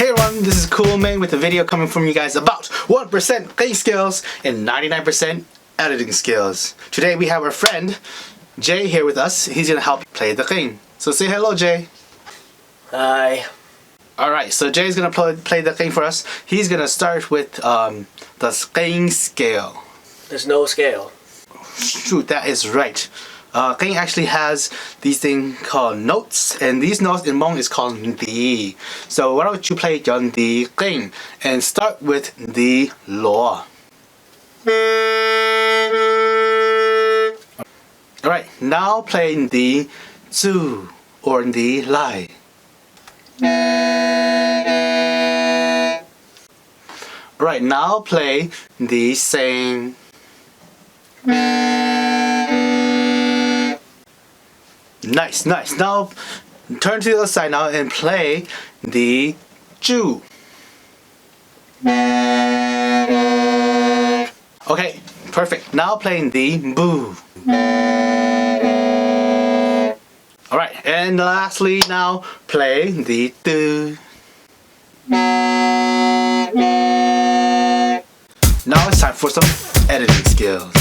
Hey everyone, this is Cool Man with a video coming from you guys about 1% Qeej skills and 99% editing skills. Today we have our friend Jay here with us. He's gonna help play the Qeej. So say hello, Jay. Hi. Alright, so Jay's gonna play the Qeej for us. He's gonna start with the Qeej scale. There's no scale. Shoot, that is right. Qeej actually has these things called notes, and these notes in Hmong is called the. So why don't you play on the Qeej and start with the law. Alright, now play the zu or the lai. Alright, now play the sing. Nice, nice. Now turn to the other side now and play the ju. Okay, perfect. Now playing the boo. Alright, and lastly now play the do. Now it's time for some editing skills.